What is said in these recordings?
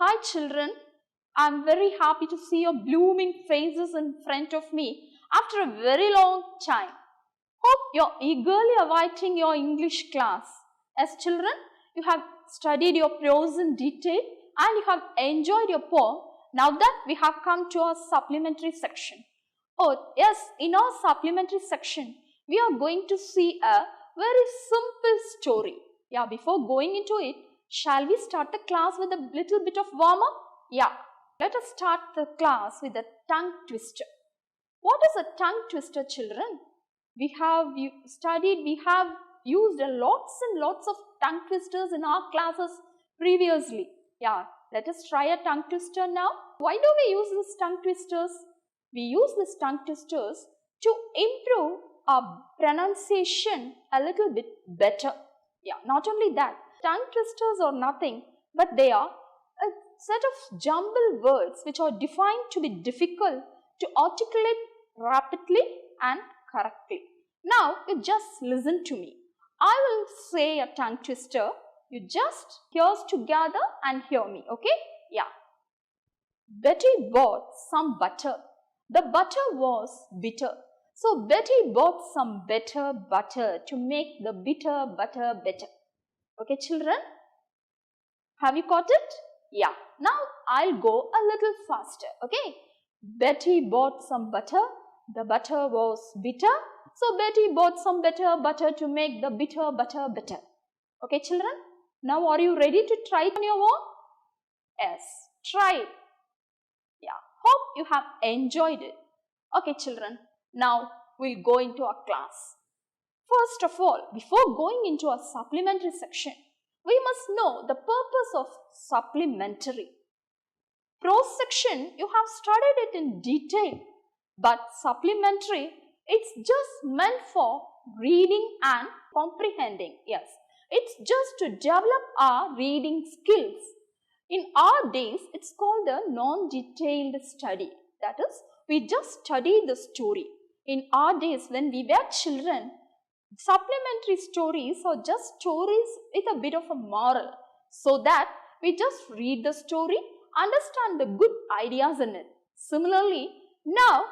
Hi children, I am very happy to see your blooming faces in front of me after a very long time. Hope you are eagerly awaiting your English class. As children, you have studied your prose in detail and you have enjoyed your poem. Now that we have come to our supplementary section. Oh yes, in our supplementary section, we are going to see a very simple story. Yeah, before going into it, shall we start the class with a little bit of warm-up? Yeah, let us start the class with a tongue twister. What is a tongue twister, children? We have used lots and lots of tongue twisters in our classes previously. Yeah, let us try a tongue twister now. Why do we use these tongue twisters? We use these tongue twisters to improve our pronunciation a little bit better. Yeah, not only that, tongue twisters are nothing but they are a set of jumbled words which are defined to be difficult to articulate rapidly and correctly. Now, you just listen to me. I will say a tongue twister. You just ears together and hear me, okay? Yeah. Betty bought some butter. The butter was bitter. So Betty bought some better butter to make the bitter butter better. Okay, children? Have you caught it? Yeah. Now I'll go a little faster. Okay. Betty bought some butter. The butter was bitter. So Betty bought some better butter to make the bitter butter better. Okay, children? Now are you ready to try it on your own? Yes. Try it. Yeah. Hope you have enjoyed it. Okay, children. Now we'll go into our class. First of all, before going into our supplementary section, we must know the purpose of supplementary. Prose section, you have studied it in detail, but supplementary, it's just meant for reading and comprehending. Yes, it's just to develop our reading skills. In our days, it's called a non-detailed study. That is, we just study the story. In our days, when we were children, supplementary stories are just stories with a bit of a moral, so that we just read the story, understand the good ideas in it. Similarly, now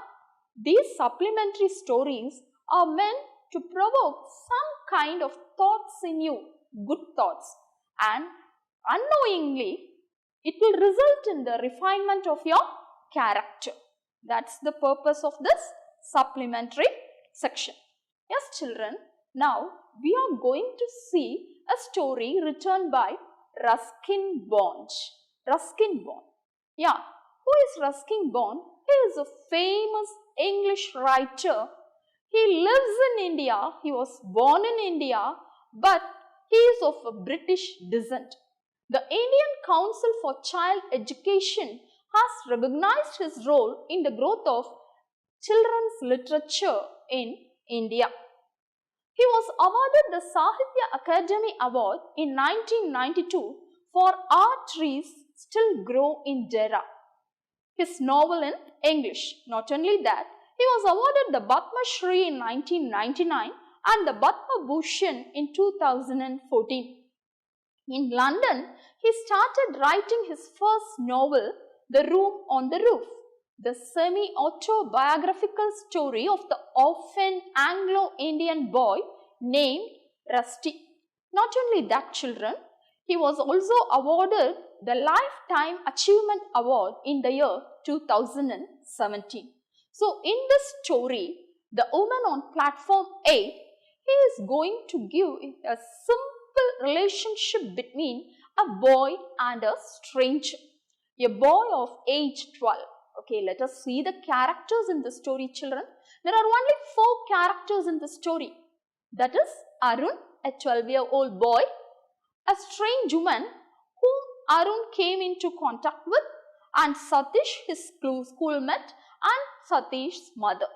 these supplementary stories are meant to provoke some kind of thoughts in you, good thoughts, and unknowingly it will result in the refinement of your character. That's the purpose of this supplementary section. Yes, children, now we are going to see a story written by Ruskin Bond. Ruskin Bond. Yeah, who is Ruskin Bond? He is a famous English writer. He lives in India. He was born in India, but he is of a British descent. The Indian Council for Child Education has recognized his role in the growth of children's literature in India. He was awarded the Sahitya Academy Award in 1992 for Our Trees Still Grow in Dera, his novel in English. Not only that, he was awarded the Padma Shri in 1999 and the Padma Bhushan in 2014. In London, he started writing his first novel, The Room on the Roof, the semi-autobiographical story of the orphan Anglo-Indian boy named Rusty. Not only that, children, he was also awarded the Lifetime Achievement Award in the year 2017. So, in this story, the woman on platform 8, he is going to give a simple relationship between a boy and a stranger, a boy of age 12. Okay, let us see the characters in the story, children. There are only 4 characters in the story. That is Arun, a 12-year-old boy, a strange woman whom Arun came into contact with, and Satish, his schoolmate, and Satish's mother.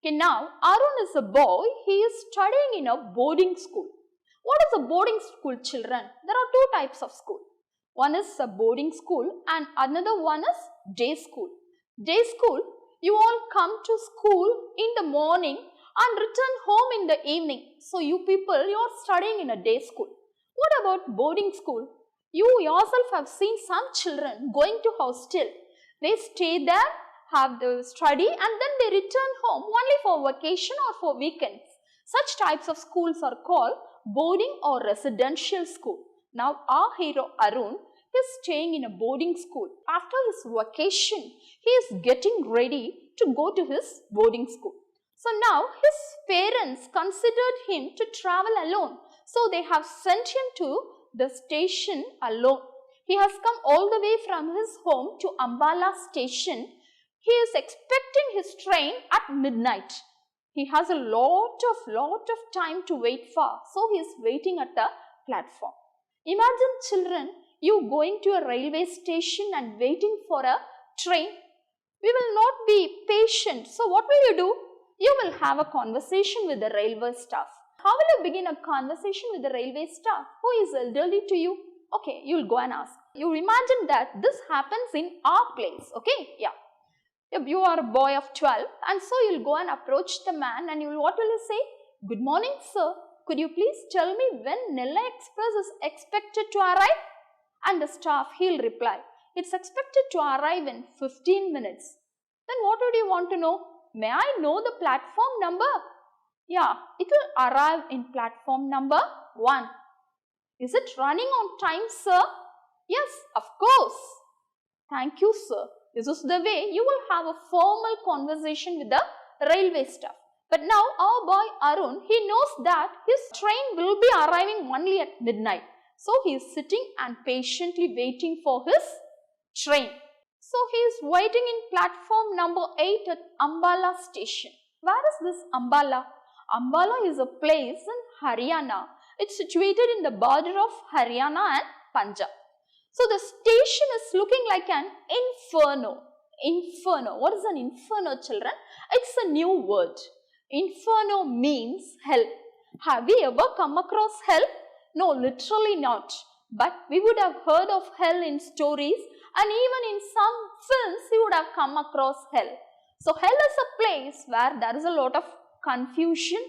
Okay, now Arun is a boy. He is studying in a boarding school. What is a boarding school, children? There are 2 types of school. One is a boarding school and another one is day school. Day school, you all come to school in the morning and return home in the evening. So you people, you are studying in a day school. What about boarding school? You yourself have seen some children going to hostel. They stay there, have the study, and then they return home only for vacation or for weekends. Such types of schools are called boarding or residential school. Now our hero Arun is staying in a boarding school. After his vacation, he is getting ready to go to his boarding school. So now his parents considered him to travel alone. So they have sent him to the station alone. He has come all the way from his home to Ambala station. He is expecting his train at midnight. He has a lot of time to wait for. So he is waiting at the platform. Imagine children, you going to a railway station and waiting for a train. We will not be patient. So what will you do? You will have a conversation with the railway staff. How will you begin a conversation with the railway staff? Who is elderly to you? Okay, you will go and ask. You imagine that this happens in our place. Okay, yeah. If you are a boy of 12 and so you will go and approach the man and what will you say? Good morning, sir. Could you please tell me when Nella Express is expected to arrive? And the staff, he'll reply, it's expected to arrive in 15 minutes. Then what would you want to know? May I know the platform number? Yeah, it will arrive in platform number 1. Is it running on time, sir? Yes, of course. Thank you, sir. This is the way you will have a formal conversation with the railway staff. But now our boy Arun, he knows that his train will be arriving only at midnight. So he is sitting and patiently waiting for his train. So he is waiting in platform number 8 at Ambala station. Where is this Ambala? Ambala is a place in Haryana. It's situated in the border of Haryana and Punjab. So the station is looking like an inferno. Inferno. What is an inferno, children? It's a new word. Inferno means hell. Have we ever come across hell? No, literally not. But we would have heard of hell in stories, and even in some films we would have come across hell. So hell is a place where there is a lot of confusion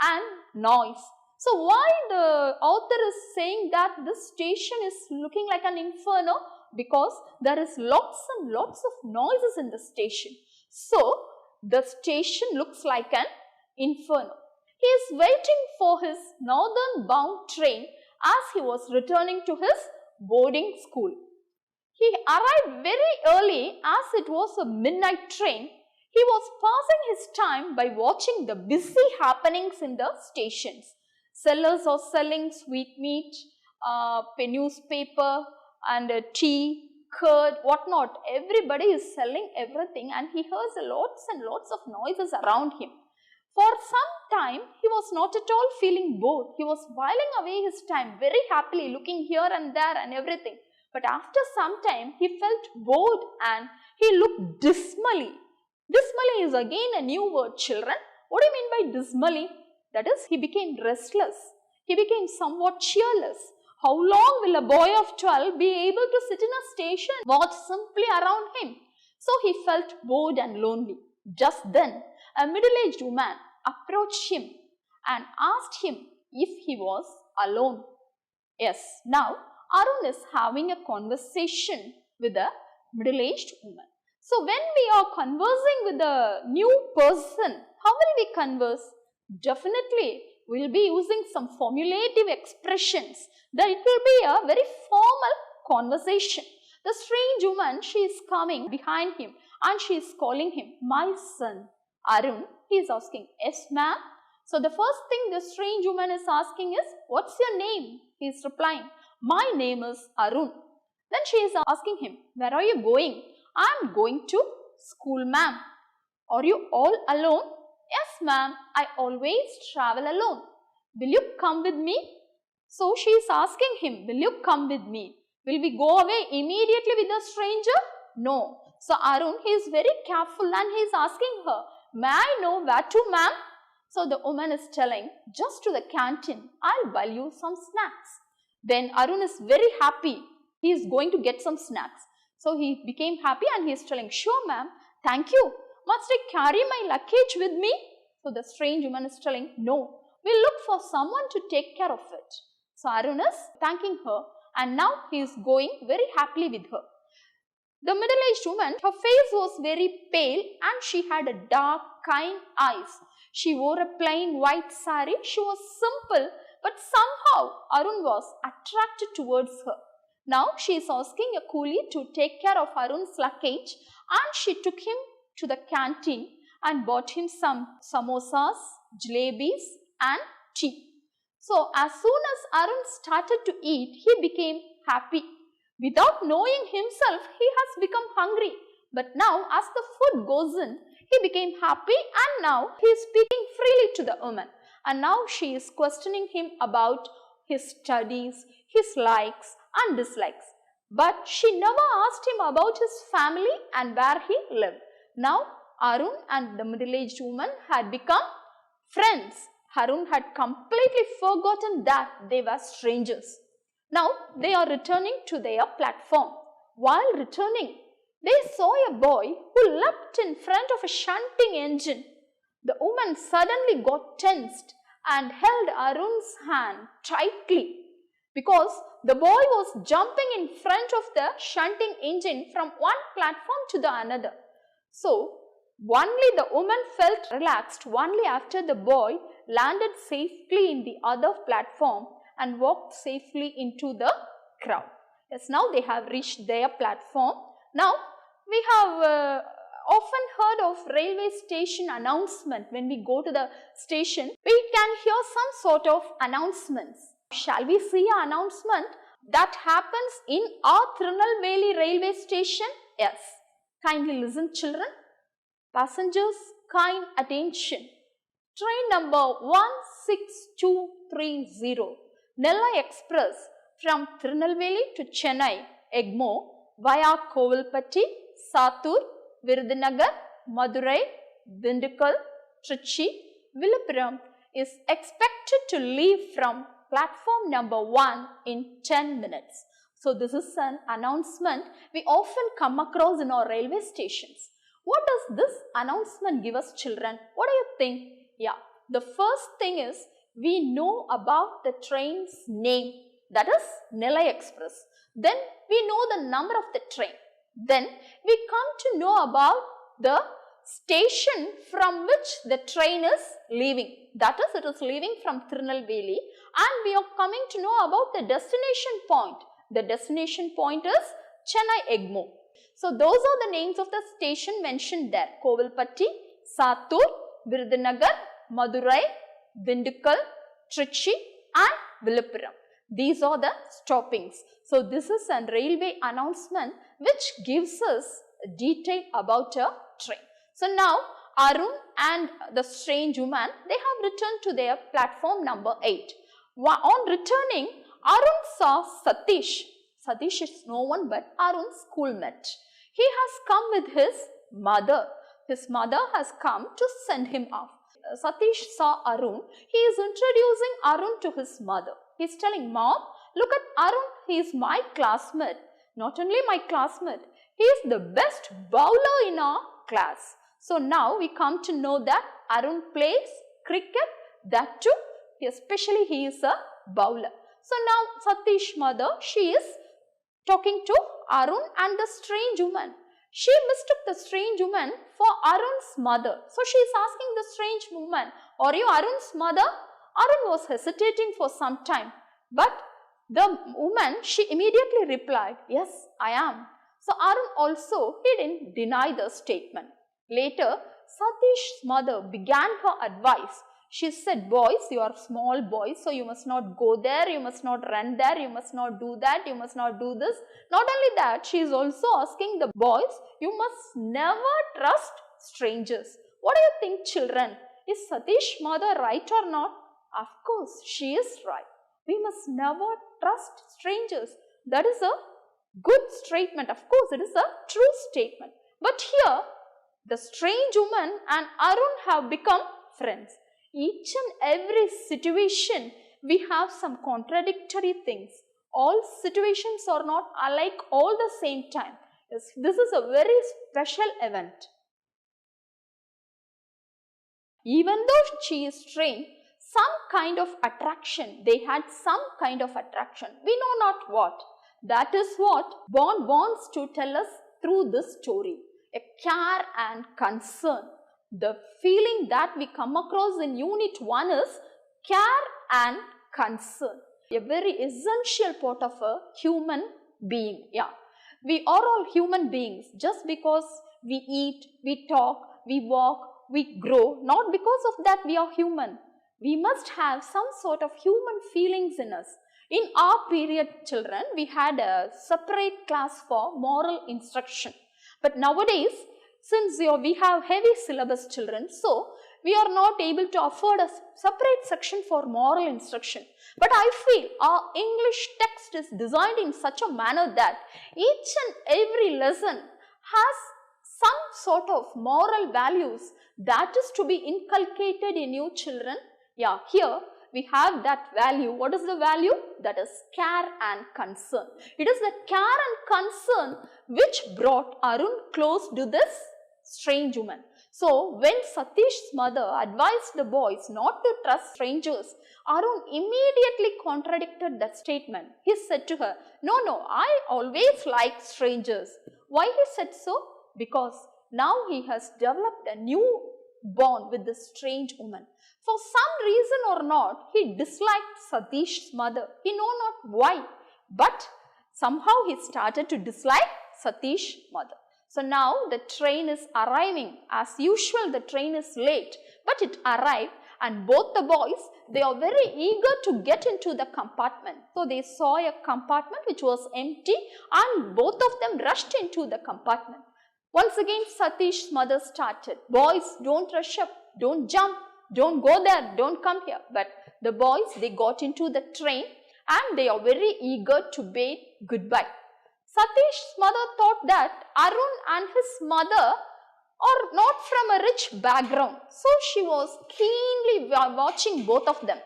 and noise. So why the author is saying that this station is looking like an inferno? Because there is lots and lots of noises in the station. So the station looks like an inferno. He is waiting for his northern bound train as he was returning to his boarding school. He arrived very early as it was a midnight train. He was passing his time by watching the busy happenings in the stations. Sellers are selling sweetmeat, newspaper and tea, curd, whatnot. Everybody is selling everything and he hears lots and lots of noises around him. For some time, he was not at all feeling bored. He was whiling away his time very happily, looking here and there and everything. But after some time, he felt bored and he looked dismally. Dismally is again a new word, children. What do you mean by dismally? That is, he became restless. He became somewhat cheerless. How long will a boy of 12 be able to sit in a station and watch simply around him? So he felt bored and lonely. Just then, a middle-aged woman approached him and asked him if he was alone. Yes, now Arun is having a conversation with a middle-aged woman. So when we are conversing with a new person, how will we converse? Definitely, we will be using some formulative expressions. That it will be a very formal conversation. The strange woman, she is coming behind him and she is calling him, my son. Arun, he is asking, yes ma'am. So the first thing the strange woman is asking is, what's your name? He is replying, my name is Arun. Then she is asking him, where are you going? I am going to school, ma'am. Are you all alone? Yes, ma'am. I always travel alone. Will you come with me? So she is asking him, will you come with me? Will we go away immediately with the stranger? No. So Arun, he is very careful and he is asking her, may I know where to, ma'am? So the woman is telling, just to the canteen. I'll buy you some snacks. Then Arun is very happy. He is going to get some snacks. So he became happy and he is telling, sure ma'am, thank you. Must I carry my luggage with me? So the strange woman is telling, no, we'll look for someone to take care of it. So Arun is thanking her and now he is going very happily with her. The middle-aged woman, her face was very pale and she had a dark, kind eyes. She wore a plain white sari. She was simple, but somehow Arun was attracted towards her. Now she is asking a coolie to take care of Arun's luggage, and she took him to the canteen and bought him some samosas, jalebis and tea. So as soon as Arun started to eat, he became happy. Without knowing himself, he has become hungry. But now as the food goes in, he became happy, and now he is speaking freely to the woman. And now she is questioning him about his studies, his likes and dislikes. But she never asked him about his family and where he lived. Now Arun and the middle-aged woman had become friends. Arun had completely forgotten that they were strangers. Now they are returning to their platform. While returning, they saw a boy who leapt in front of a shunting engine. The woman suddenly got tensed and held Arun's hand tightly because the boy was jumping in front of the shunting engine from one platform to the another. So only the woman felt relaxed only after the boy landed safely in the other platform and walked safely into the crowd. Yes, now they have reached their platform. Now we have often heard of railway station announcement. When we go to the station, we can hear some sort of announcements. Shall we see an announcement that happens in our Tirunelveli railway station? Yes. Kindly listen, children. Passengers, kind attention. Train number 16230, Nellai Express from Tirunelveli to Chennai, Egmore, via Kovilpatti, Sattur, Virudhunagar, Madurai, Dindigul, Trichy, Villupuram is expected to leave from platform number 1 in 10 minutes. So this is an announcement we often come across in our railway stations. What does this announcement give us, children? What do you think? Yeah, the first thing is we know about the train's name, that is Nellai Express. Then we know the number of the train. Then we come to know about the station from which the train is leaving. That is, it is leaving from Tirunelveli, and we are coming to know about the destination point. The destination point is Chennai Egmore. So those are the names of the station mentioned there: Kovilpatti, Sattur, Virudhunagar, Madurai, Dindigul, Trichy and Villupuram. These are the stoppings. So this is a railway announcement which gives us detail about a train. So now Arun and the strange woman, they have returned to their platform number 8. On returning, Arun saw Satish. Satish is no one but Arun's schoolmate. He has come with his mother. His mother has come to send him off. Satish saw Arun. He is introducing Arun to his mother. He is telling, "Mom, look at Arun. He is my classmate. Not only my classmate, he is the best bowler in our class." So now we come to know that Arun plays cricket, that too, especially he is a bowler. So now Satish's mother, she is talking to Arun and the strange woman. She mistook the strange woman for Arun's mother. So she is asking the strange woman, "Are you Arun's mother?" Arun was hesitating for some time, but the woman, she immediately replied, "Yes, I am." So Arun also, he didn't deny the statement. Later, Satish's mother began her advice. She said, "Boys, you are small boys, so you must not go there, you must not run there, you must not do that, you must not do this." Not only that, she is also asking the boys, you must never trust strangers. What do you think, children? Is Satish's mother right or not? Of course, she is right. We must never trust strangers. That is a good statement. Of course, it is a true statement. But here, the strange woman and Arun have become friends. Each and every situation, we have some contradictory things. All situations are not alike all the same time. Yes, this is a very special event. Even though she is trained, some kind of attraction. They had some kind of attraction. We know not what. That is what Bond wants to tell us through this story. A care and concern. The feeling that we come across in Unit 1 is care and concern. A very essential part of a human being. Yeah, we are all human beings. Just because we eat, we talk, we walk, we grow, not because of that we are human. We must have some sort of human feelings in us. In our period, children, we had a separate class for moral instruction. But nowadays, since we have heavy syllabus, children, so we are not able to afford a separate section for moral instruction. But I feel our English text is designed in such a manner that each and every lesson has some sort of moral values that is to be inculcated in you, children. Yeah, here we have that value. What is the value? That is care and concern. It is the care and concern which brought Arun close to this strange woman. So, when Satish's mother advised the boys not to trust strangers, Arun immediately contradicted that statement. He said to her, "No, I always like strangers." Why he said so? Because now he has developed a new bond with this strange woman. For some reason or not, he disliked Satish's mother. He know not why, but somehow he started to dislike Satish's mother. So now the train is arriving. As usual, the train is late, but it arrived, and both the boys, they are very eager to get into the compartment. So they saw a compartment which was empty, and both of them rushed into the compartment. Once again, Satish's mother started, "Boys, don't rush up, don't jump, don't go there, don't come here." But the boys, they got into the train and they are very eager to bid goodbye. Satish's mother thought that Arun and his mother are not from a rich background. So she was keenly watching both of them.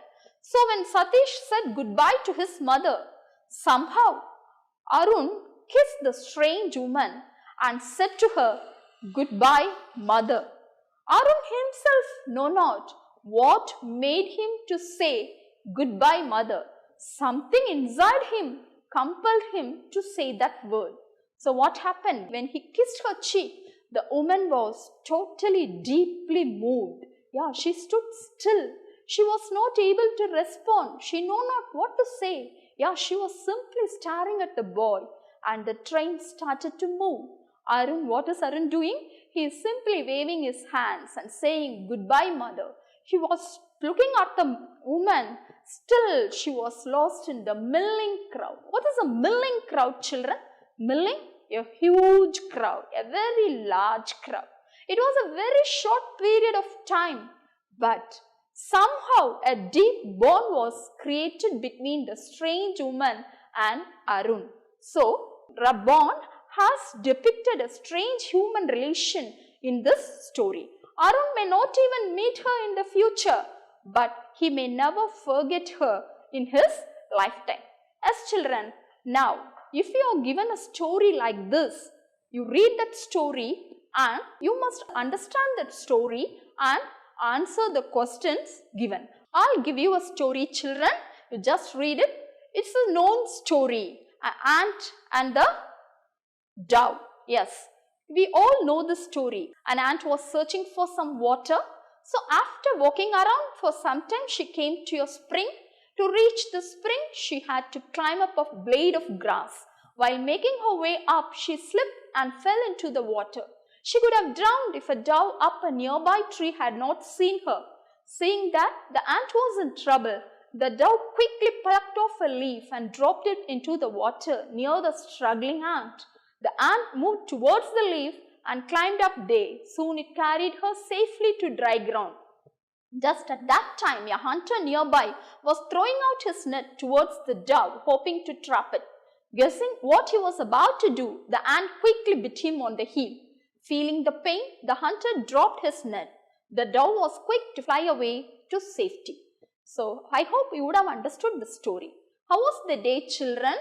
So when Satish said goodbye to his mother, somehow Arun kissed the strange woman and said to her, "Goodbye, mother." Arun himself know not what made him to say, "Goodbye, mother." Something inside him compelled him to say that word. So what happened? When he kissed her cheek, the woman was totally deeply moved. Yeah, she stood still. She was not able to respond. She knew not what to say. Yeah, she was simply staring at the boy, and the train started to move. Arun, what is Arun doing? He is simply waving his hands and saying, "Goodbye, mother." He was looking at the woman. Still, she was lost in the milling crowd. What is a milling crowd, children? Milling? A huge crowd, a very large crowd. It was a very short period of time, but somehow a deep bond was created between the strange woman and Arun. So, the bond has depicted a strange human relation in this story. Arun may not even meet her in the future, but he may never forget her in his lifetime. As children, now, if you are given a story like this, you read that story and you must understand that story and answer the questions given. I'll give you a story, children. You just read it. It's a known story, an ant and the dove. Yes, we all know this story. An ant was searching for some water. So after walking around for some time, she came to a spring. To reach the spring, she had to climb up a blade of grass. While making her way up, she slipped and fell into the water. She could have drowned if a dove up a nearby tree had not seen her. Seeing that the ant was in trouble, the dove quickly plucked off a leaf and dropped it into the water near the struggling ant. The ant moved towards the leaf and climbed up there. Soon it carried her safely to dry ground. Just at that time, a hunter nearby was throwing out his net towards the dove, hoping to trap it. Guessing what he was about to do, the ant quickly bit him on the heel. Feeling the pain, the hunter dropped his net. The dove was quick to fly away to safety. So, I hope you would have understood the story. How was the day, children?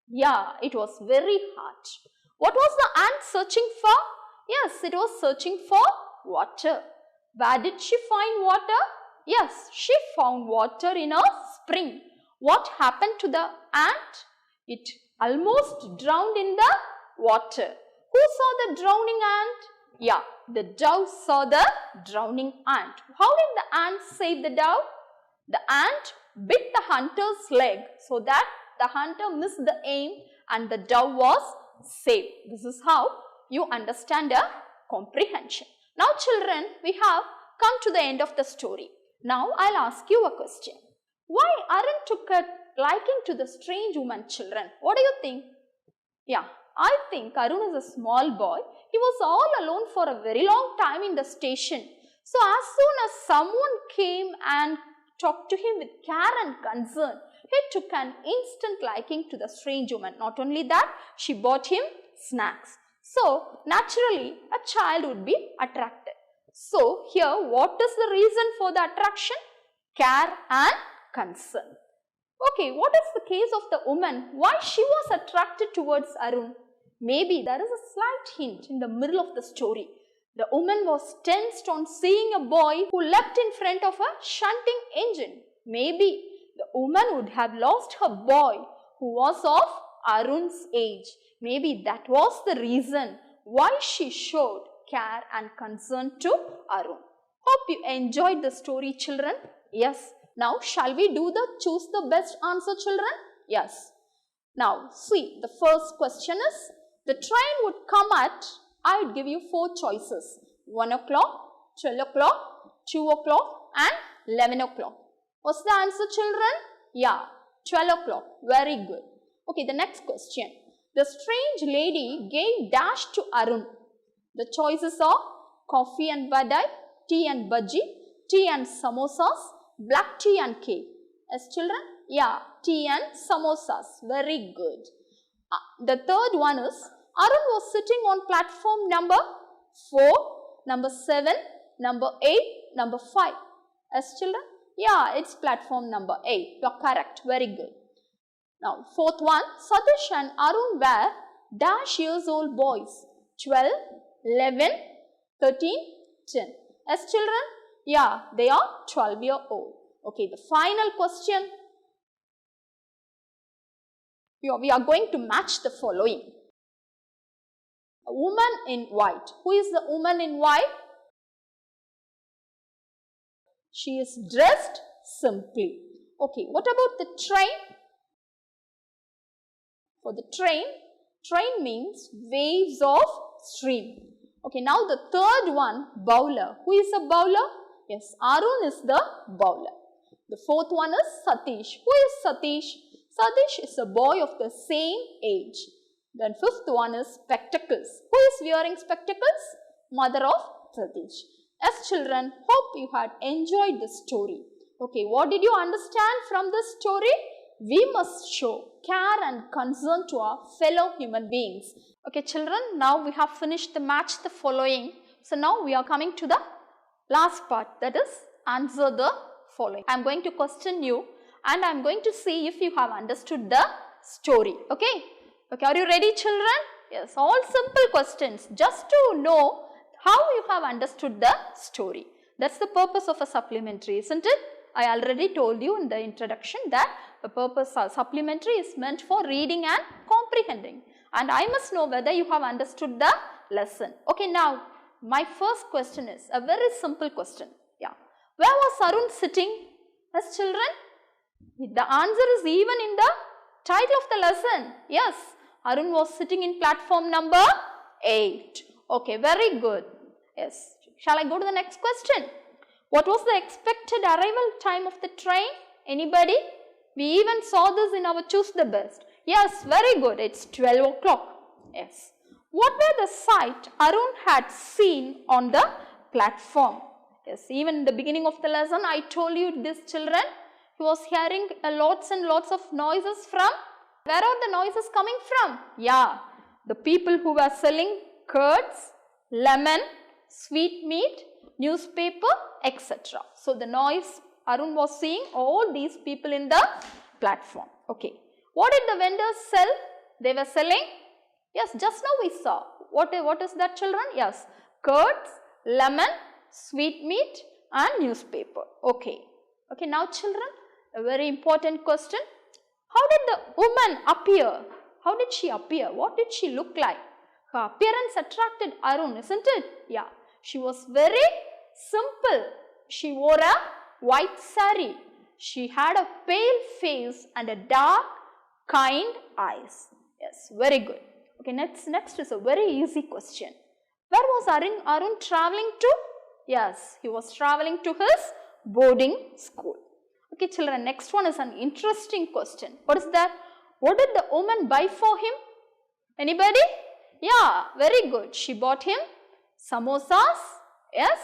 Yeah, it was very hot. What was the ant searching for? Yes, it was searching for water. Where did she find water? Yes, she found water in a spring. What happened to the ant? It almost drowned in the water. Who saw the drowning ant? Yeah, the dove saw the drowning ant. How did the ant save the dove? The ant bit the hunter's leg so that the hunter missed the aim and the dove was saved. This is how you understand a comprehension. Now children, we have come to the end of the story. Now I'll ask you a question. Why Arun took a liking to the strange woman, children? What do you think? Yeah, I think Arun is a small boy. He was all alone for a very long time in the station. So as soon as someone came and talked to him with care and concern, he took an instant liking to the strange woman. Not only that, she bought him snacks. So naturally, a child would be attracted. So here, what is the reason for the attraction? Care and concern. Okay, what is the case of the woman? Why she was attracted towards Arun? Maybe there is a slight hint in the middle of the story. The woman was tensed on seeing a boy who leapt in front of a shunting engine. Maybe the woman would have lost her boy who was of Arun's age. Maybe that was the reason why she showed care and concern to Arun. Hope you enjoyed the story, children. Yes. Now, shall we do the choose the best answer, children? Yes. Now, see, the first question is, the train would come at, I would give you 4 choices. 1 o'clock, 12 o'clock, 2 o'clock and 11 o'clock. What's the answer, children? Yeah, 12 o'clock. Very good. Okay, the next question. The strange lady gave dash to Arun. The choices are coffee and vadai, tea and bhaji, tea and samosas, black tea and cake. Yes, children? Yeah, tea and samosas. Very good. The third one is, Arun was sitting on platform number 4, number 7, number 8, number 5. Yes, children? Yeah, it's platform number 8. You're correct. Very good. Now, fourth one, Satish and Arun were dash years old boys. 12, 11, 13, 10. Yes, children? Yeah, they are 12-year-old. Okay, the final question. We are going to match the following. A woman in white. Who is the woman in white? She is dressed simply. Okay, what about the train? For the train means waves of stream. Okay, now the third one, bowler. Who is a bowler? Yes, Arun is the bowler. The fourth one is Satish. Who is Satish? Satish is a boy of the same age. Then fifth one is spectacles. Who is wearing spectacles? Mother of Satish. As children, hope you had enjoyed the story. Okay, what did you understand from this story? We must show care and concern to our fellow human beings. Okay, children, now we have finished the match the following. So now we are coming to the last part, that is answer the following. I am going to question you and I am going to see if you have understood the story. Okay? Okay, are you ready, children? Yes, all simple questions just to know how you have understood the story. That's the purpose of a supplementary, isn't it? I already told you in the introduction that the purpose of supplementary is meant for reading and comprehending. And I must know whether you have understood the lesson. Okay, now my first question is a very simple question. Yeah. Where was Arun sitting? Yes, children? The answer is even in the title of the lesson. Yes, Arun was sitting in platform number 8. Okay, very good. Yes. Shall I go to the next question? What was the expected arrival time of the train? Anybody? We even saw this in our Choose the Best. Yes, very good. It's 12 o'clock. Yes. What were the sight Arun had seen on the platform? Yes, even in the beginning of the lesson, I told you this, children. He was hearing lots and lots of noises from. Where are the noises coming from? Yeah, the people who were selling curds, lemon, sweet meat, newspaper, etc. So the noise, Arun was seeing all these people in the platform. Okay. What did the vendors sell? They were selling, yes, just now we saw. What is that, children? Yes, curds, lemon, sweet meat, and newspaper. Okay. Okay, now children, a very important question. How did the woman appear? How did she appear? What did she look like? Her appearance attracted Arun, isn't it? Yeah. She was very simple. She wore a white sari. She had a pale face and a dark, kind eyes. Yes, very good. Okay, next is a very easy question. Where was Arun traveling to? Yes, he was traveling to his boarding school. Okay, children, next one is an interesting question. What is that? What did the woman buy for him? Anybody? Yeah, very good. She bought him samosas, yes,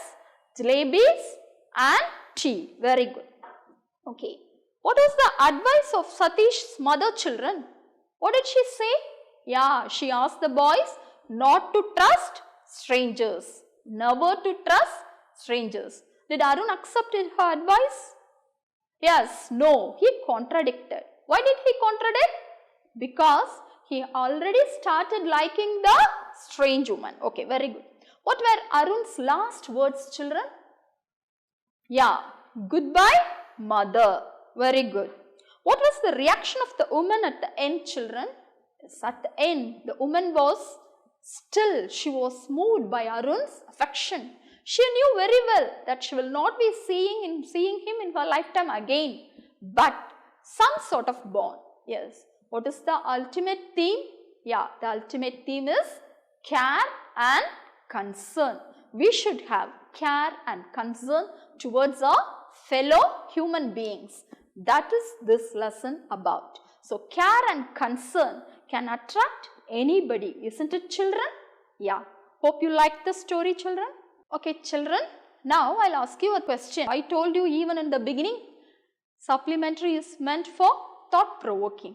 jalebis and tea. Very good. Okay. What was the advice of Satish's mother, children? What did she say? Yeah, she asked the boys not to trust strangers. Never to trust strangers. Did Arun accept her advice? Yes, no, he contradicted. Why did he contradict? Because he already started liking the strange woman. Okay, very good. What were Arun's last words, children? Yeah, goodbye, mother. Very good. What was the reaction of the woman at the end, children? Yes, at the end, the woman was still. She was moved by Arun's affection. She knew very well that she will not be seeing him in her lifetime again, but some sort of bond. Yes. What is the ultimate theme? Yeah, the ultimate theme is care and concern. We should have care and concern towards our fellow human beings. That is this lesson about. So, care and concern can attract anybody, isn't it, children? Yeah. Hope you like the story, children. Okay, children, now I'll ask you a question. I told you even in the beginning, supplementary is meant for thought-provoking.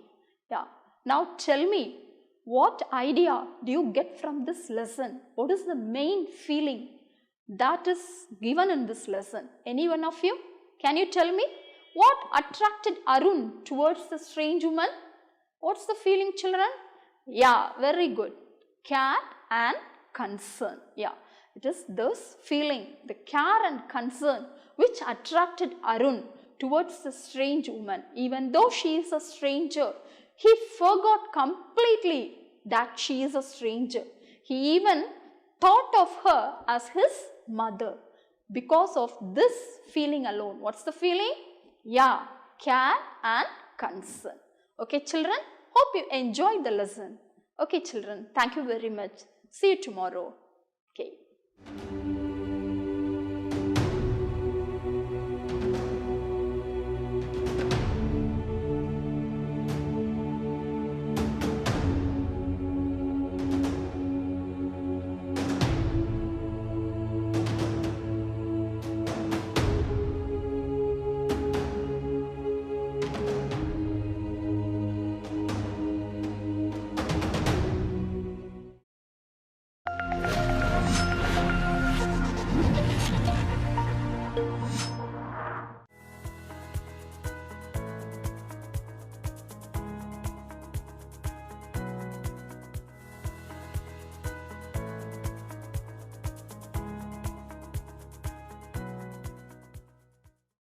Yeah. Now tell me, what idea do you get from this lesson? What is the main feeling that is given in this lesson? Any one of you? Can you tell me? What attracted Arun towards the strange woman? What's the feeling, children? Yeah, very good. Care and concern. Yeah. It is this feeling, the care and concern which attracted Arun towards the strange woman. Even though she is a stranger, he forgot completely that she is a stranger. He even thought of her as his mother because of this feeling alone. What's the feeling? Yeah, care and concern. Okay, children, hope you enjoyed the lesson. Okay, children, thank you very much. See you tomorrow. Okay.